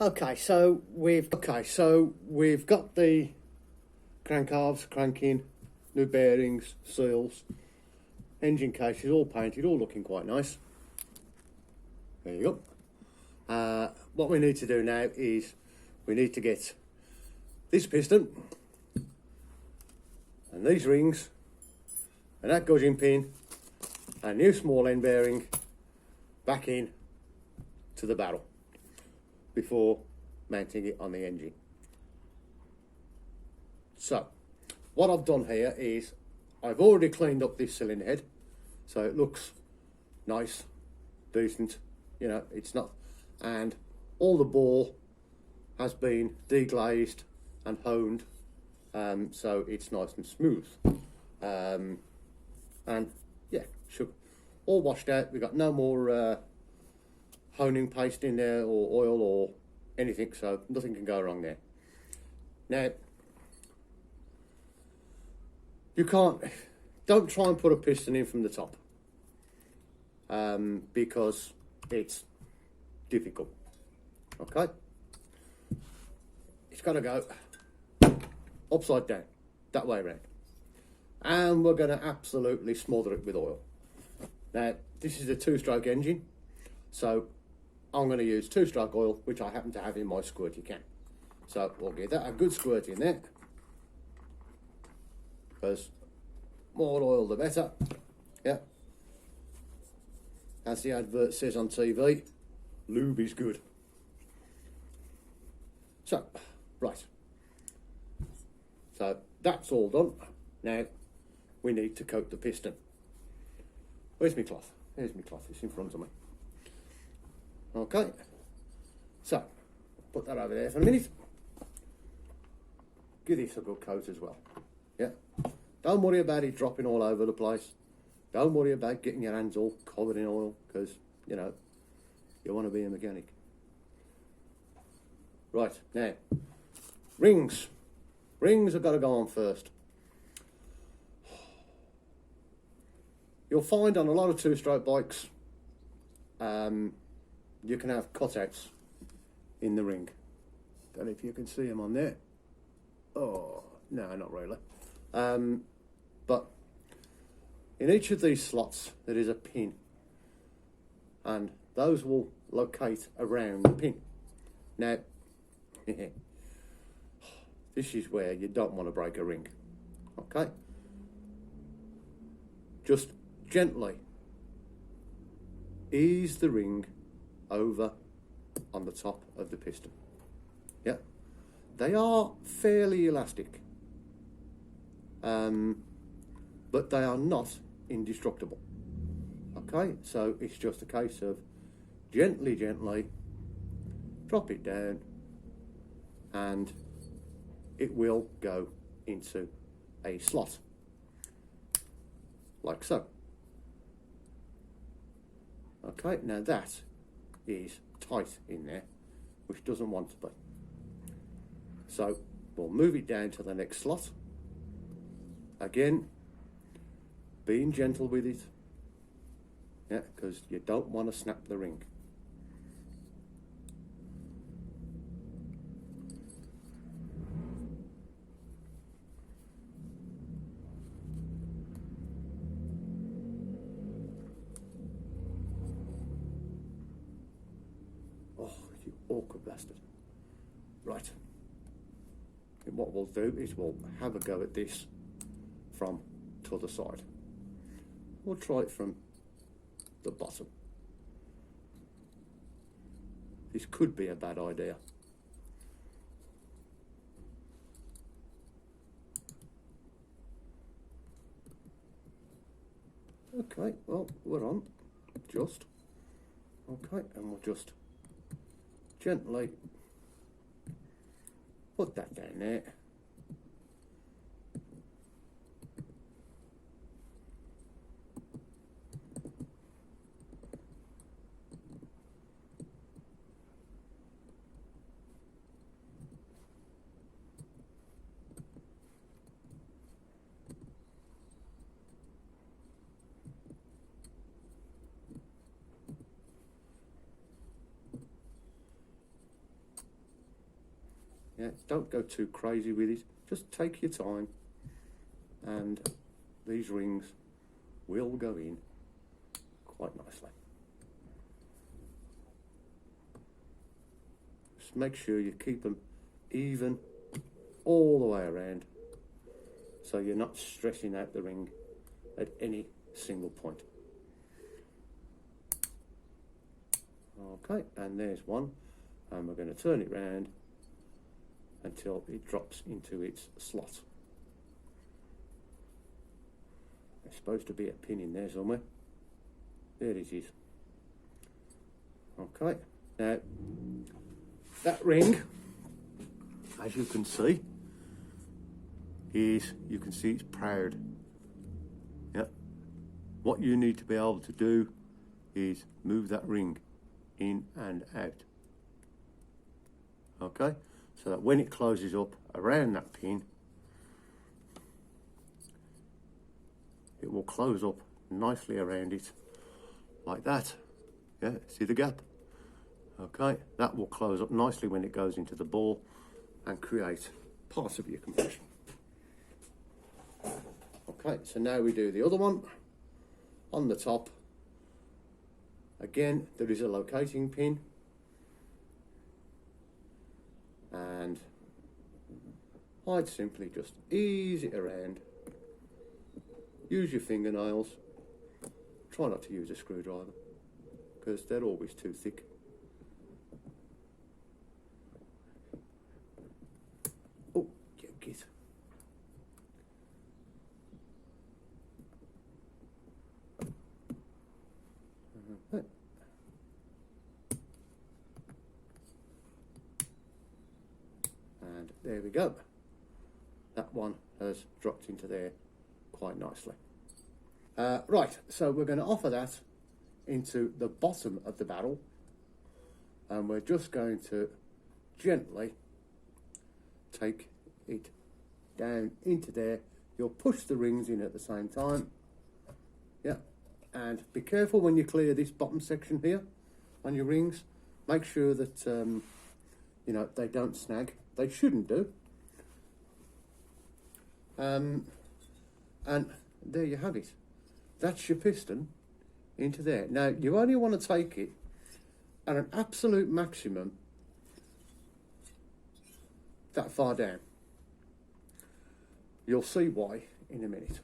Okay, so we've got the crank halves, cranking, new bearings, seals, engine cases all painted, all looking quite nice. There you go. What we need to do now is we need to get this piston and these rings and that gudgeon pin and new small end bearing back in to the barrel before mounting it on the engine. So what I've done here is I've already cleaned up this cylinder head so it looks nice, decent, you know, it's not, and all the bore has been deglazed and honed, so it's nice and smooth, and yeah, should all washed out. We've got no more honing paste in there or oil or anything, so nothing can go wrong there. Now, don't try and put a piston in from the top, because it's difficult. Okay, it's got to go upside down, that way around, and we're going to absolutely smother it with oil. Now, this is a two-stroke engine, so I'm going to use two-stroke oil, which I happen to have in my squirty can. So we'll give that a good squirt in there, because more oil the better. Yeah, as the advert says on TV, lube is good. So, right. So that's all done. Now we need to coat the piston. Where's my cloth? Here's my cloth, it's in front of me. Okay, so put that over there for a minute. Give this a good coat as well. Yeah, don't worry about it dropping all over the place. Don't worry about getting your hands all covered in oil, because you know you want to be a mechanic. Right, now rings have got to go on first. You'll find on a lot of two-stroke bikes you can have cutouts in the ring. Don't know if you can see them on there. Oh, no, not really. But in each of these slots there is a pin, and those will locate around the pin. Now, this is where you don't want to break a ring. Okay? Just gently ease the ring over on the top of the piston. Yeah, they are fairly elastic, but they are not indestructible. Okay, so it's just a case of gently drop it down, and it will go into a slot like so. Okay, now that is tight in there, which doesn't want to be. So we'll move it down to the next slot. Again, being gentle with it, yeah, because you don't want to snap the ring. Awkward bastard. Right. And what we'll do is we'll have a go at this from the other side. We'll try it from the bottom. This could be a bad idea. Okay, well, we're on. Just. Okay, and we'll just gently put that down there. Yeah, don't go too crazy with it. Just take your time, and these rings will go in quite nicely. Just make sure you keep them even all the way around, so you're not stressing out the ring at any single point. Okay, and there's one, and we're going to turn it round until it drops into its slot. There's supposed to be a pin in there somewhere. There it is. Okay, now that ring, as you can see, you can see it's proud. Yeah. What you need to be able to do is move that ring in and out. Okay, so that when it closes up around that pin, it will close up nicely around it like that. Yeah, see the gap? Okay, that will close up nicely when it goes into the ball and create part of your compression. Okay, so now we do the other one. On the top, again, there is a locating pin, and I'd simply just ease it around. Use your fingernails. Try not to use a screwdriver, because they're always too thick. Oh, get. And there we go. That one has dropped into there quite nicely. Right, so we're going to offer that into the bottom of the barrel, and we're just going to gently take it down into there. You'll push the rings in at the same time. Yeah, and be careful when you clear this bottom section here on your rings. Make sure that you know, they don't snag. They shouldn't do. And there you have it. That's your piston into there. Now, you only want to take it at an absolute maximum that far down. You'll see why in a minute.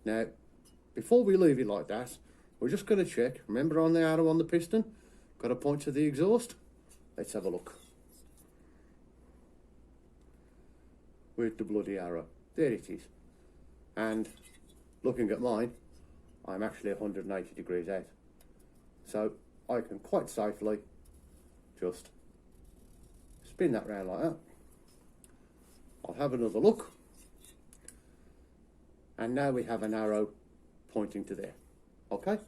Now, before we leave it like that, we're just going to check. Remember on the arrow on the piston? Got to point to the exhaust? Let's have a look. Where's the bloody arrow? There it is. And looking at mine, I'm actually 180 degrees out. So I can quite safely just spin that round like that. I'll have another look. And now we have an arrow pointing to there. Okay?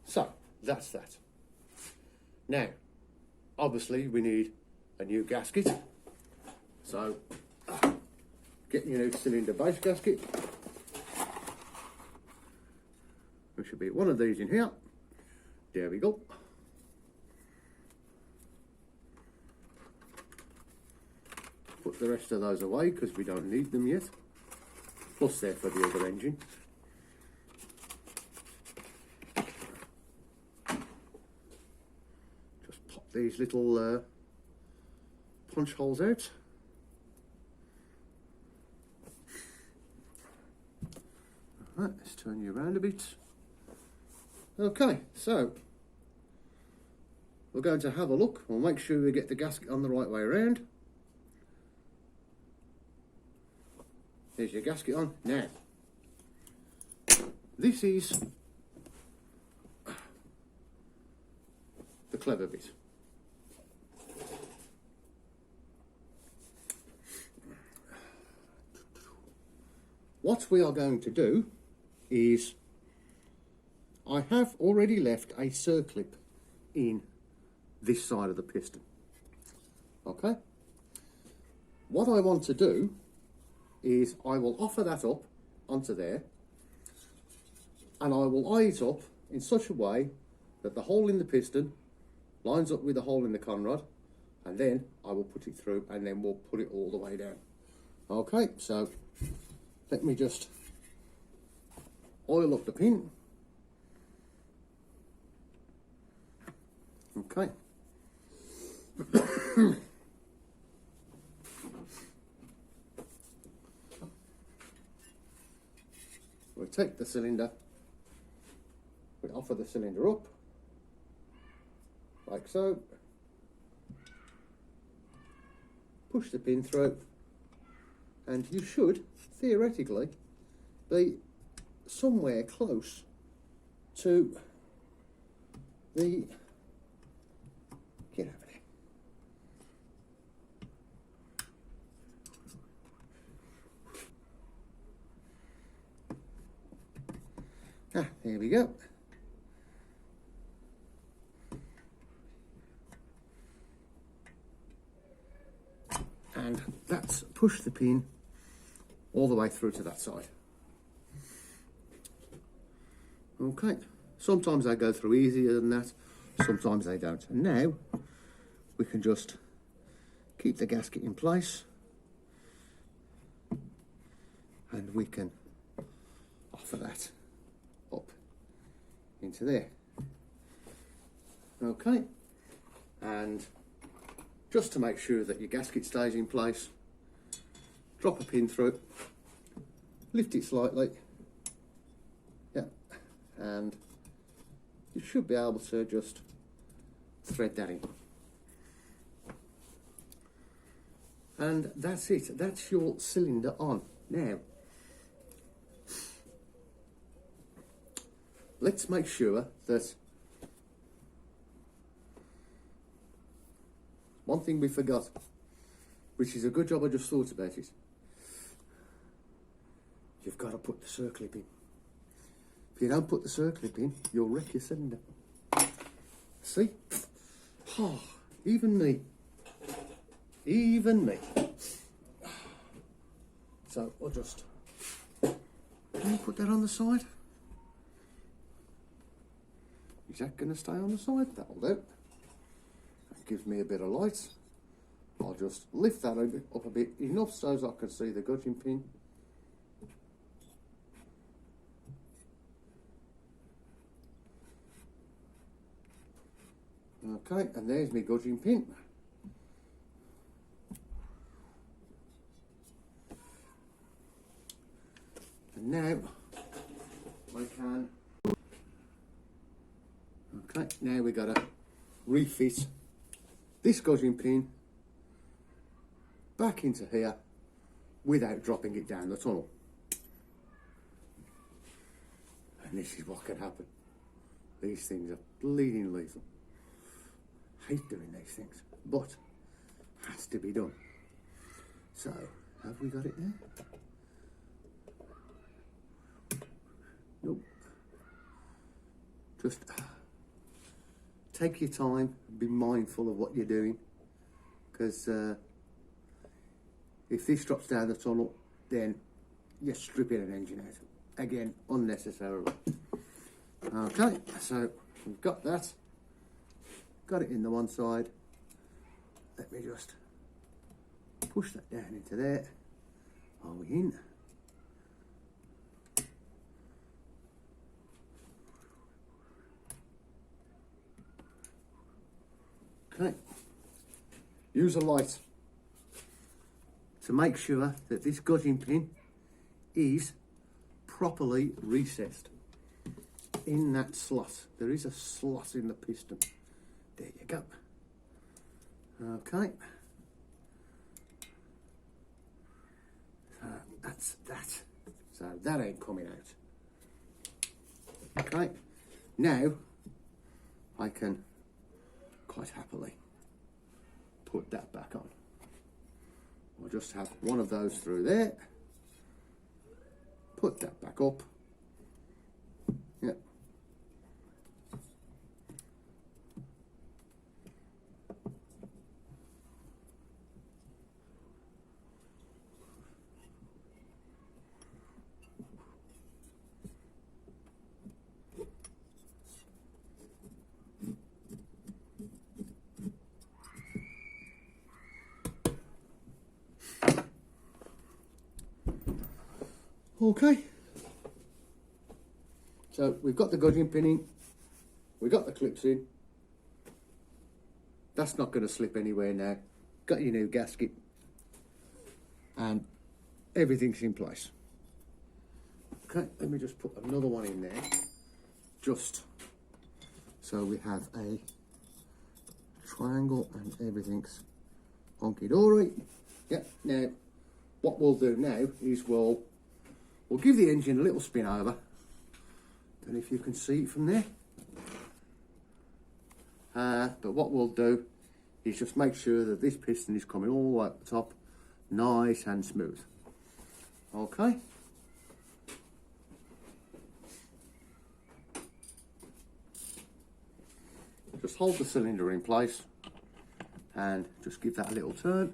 So, that's that. Now, obviously we need a new gasket. So, get your new cylinder base gasket. There should be one of these in here. There we go. Put the rest of those away because we don't need them yet. Plus they're for the other engine. Just pop these little punch holes out. Right, let's turn you around a bit. Okay, so we're going to have a look. We'll make sure we get the gasket on the right way around. There's your gasket on. Now, this is the clever bit. What we are going to do is, I have already left a circlip in this side of the piston. Okay? What I want to do is I will offer that up onto there, and I will eye it up in such a way that the hole in the piston lines up with the hole in the conrod, and then I will put it through, and then we'll put it all the way down. Okay, so let me just oil up the pin. Okay. We'll take the cylinder, we offer the cylinder up, like so, push the pin through, and you should, theoretically, be somewhere close to the, get over there. There we go. And that's push the pin all the way through to that side. Okay, sometimes they go through easier than that, sometimes they don't. And now we can just keep the gasket in place, and we can offer that up into there. Okay, and just to make sure that your gasket stays in place, drop a pin through, lift it slightly, yeah, and you should be able to just thread that in. And that's it, that's your cylinder on. Now, let's make sure that, one thing we forgot, which is a good job I just thought about it, you've got to put the circlip in. If you don't put the circlip in, you'll wreck your cylinder. See? Oh, even me. Even me. So I'll just, can you put that on the side? Is that going to stay on the side? That'll do. That gives me a bit of light. I'll just lift that up a bit, enough so as I can see the gudgeon pin. Okay, and there's my gudgeon pin. And now I can, okay, now we've got to refit this gudgeon pin back into here without dropping it down the tunnel. And this is what can happen. These things are bleeding lethal. Hate doing these things, but has to be done. So, have we got it there? Nope. Just take your time, be mindful of what you're doing, because if this drops down the tunnel, then you're stripping an engine out. Again, unnecessarily. Okay, so we've got that. Got it in the one side. Let me just push that down into there. Are we in? Okay. Use a light to make sure that this gudgeon pin is properly recessed in that slot. There is a slot in the piston. There you go. Okay. So that's that. So that ain't coming out. Okay. Now I can quite happily put that back on. I'll just have one of those through there. Put that back up. Yeah. Okay, so we've got the gudgeon pin in, we've got the clips in. That's not going to slip anywhere now. Got your new gasket, and everything's in place. Okay, let me just put another one in there, just so we have a triangle and everything's honky-dory. Yeah, now what we'll do now is we'll give the engine a little spin over. Don't know if you can see it from there. But what we'll do is just make sure that this piston is coming all the way up the top, nice and smooth. Okay. Just hold the cylinder in place and just give that a little turn,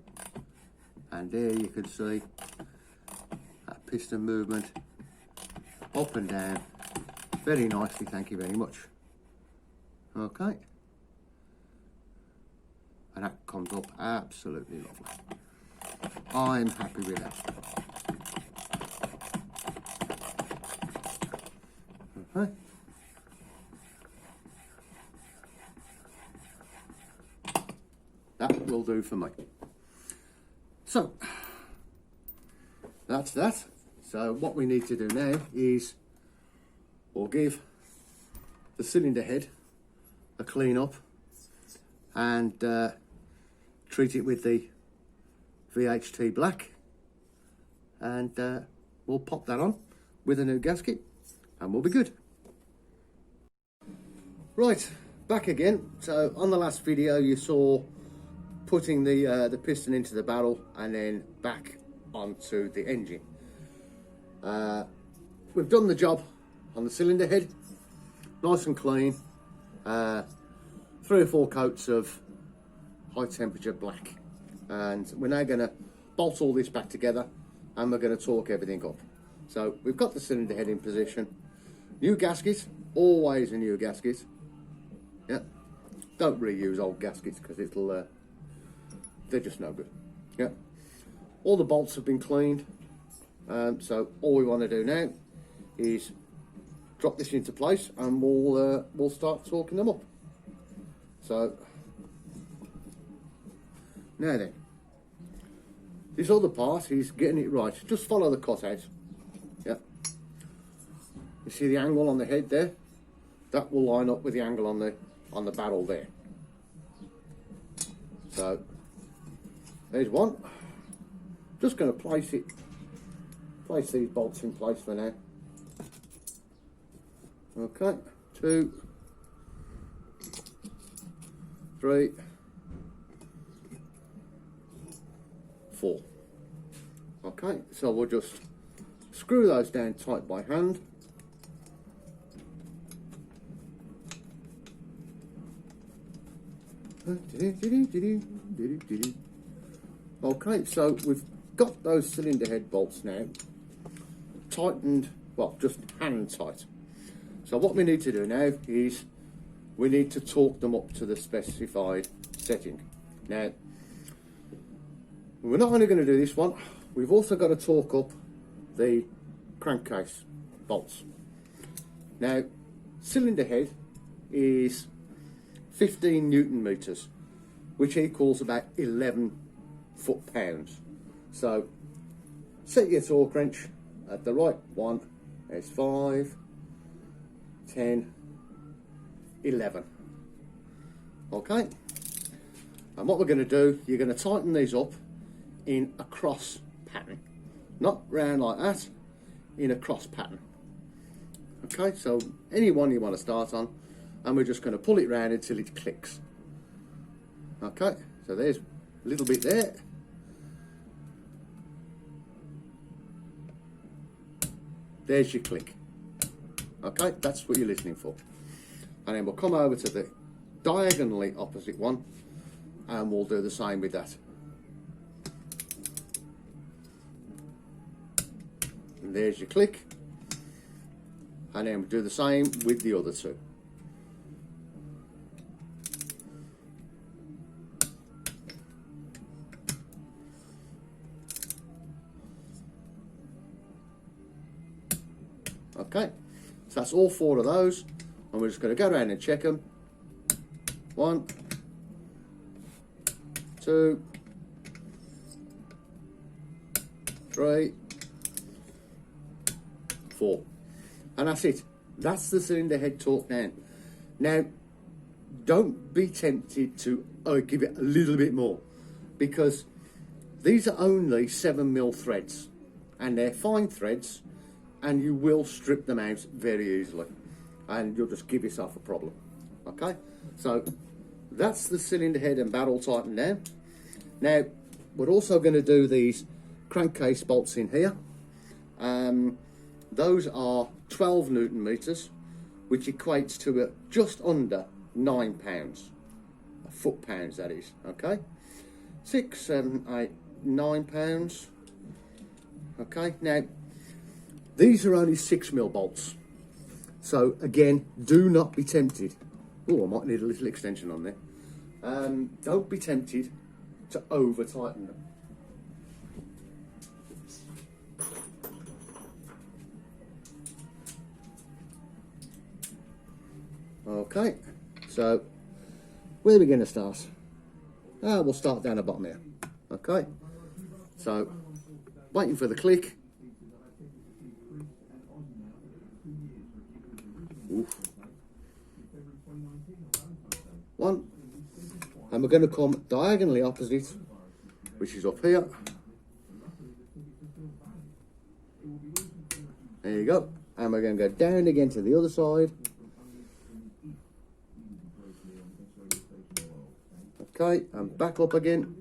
and there you can see that piston movement up and down very nicely, thank you very much. Okay, and that comes up absolutely lovely. I'm happy with that. Okay. That will do for me. So that's that. So what we need to do now is we'll give the cylinder head a clean up and treat it with the VHT black, and we'll pop that on with a new gasket and we'll be good. Right, back again. So on the last video you saw putting the piston into the barrel and then back onto the engine. We've done the job on the cylinder head, nice and clean. 3 or 4 coats of high temperature black, and we're now going to bolt all this back together and we're going to torque everything up. So we've got the cylinder head in position, new gasket, always a new gasket. Yeah, don't reuse old gaskets because it'll they're just no good. Yeah, all the bolts have been cleaned, so all we want to do now is drop this into place and we'll start torquing them up. So now then, this other part is getting it right. Just follow the cutout. Yeah, you see the angle on the head there? That will line up with the angle on the barrel there. So there's one. Just going to place these bolts in place for now. Okay, 2, 3, 4. Okay, so we'll just screw those down tight by hand. Okay, so we've got those cylinder head bolts now tightened, well, just hand tight. So what we need to do now is we need to torque them up to the specified setting. Now, we're not only going to do this one, we've also got to torque up the crankcase bolts. Now, cylinder head is 15 Newton meters, which equals about 11 foot-pounds. So set your torque wrench at the right one. There's 5, 10, 11. Okay, and what we're going to do, you're going to tighten these up in a cross pattern, not round like that, in a cross pattern. Okay, so any one you want to start on, and we're just going to pull it round until it clicks. Okay, so there's a little bit there. There's your click. Okay, that's what you're listening for. And then we'll come over to the diagonally opposite one and we'll do the same with that. And there's your click. And then we'll do the same with the other two. Okay, so that's all 4 of those, and we're just going to go around and check them. 1, 2, 3, 4, and that's it. That's the cylinder head torque down. Now, don't be tempted to give it a little bit more, because these are only 7mm threads, and they're fine threads, and you will strip them out very easily, and you'll just give yourself a problem. Okay, so that's the cylinder head and barrel tightened down. Now, we're also going to do these crankcase bolts in here. Those are 12 Newton meters, which equates to just under 9 pounds, foot-pounds that is. Okay, 6, 7, 8, 9 pounds. Okay, now these are only 6mm bolts, so again, do not be tempted. Oh, I might need a little extension on there. Don't be tempted to over tighten them. Okay, so where are we going to start? We'll start down the bottom here. Okay, so waiting for the click. Oof. 1, and we're going to come diagonally opposite, which is up here. There you go, and we're going to go down again to the other side. Okay, and back up again.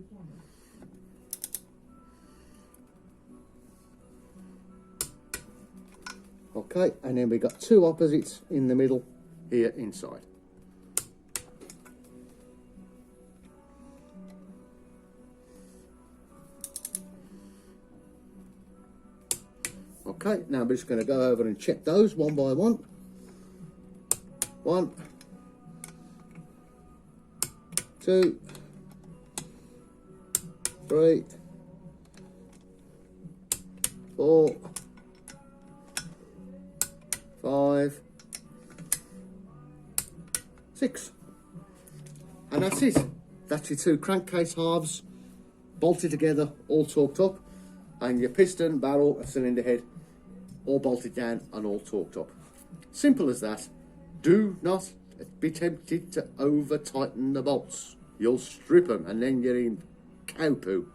Okay, and then we got 2 opposites in the middle here inside. Okay, now we're just going to go over and check those one by one. 1, 2, 3, 4, 5, 6, and that's it. That's your 2 crankcase halves bolted together, all torqued up, and your piston, barrel, and cylinder head all bolted down and all torqued up. Simple as that. Do not be tempted to over tighten the bolts. You'll strip them and then you're in cow poo.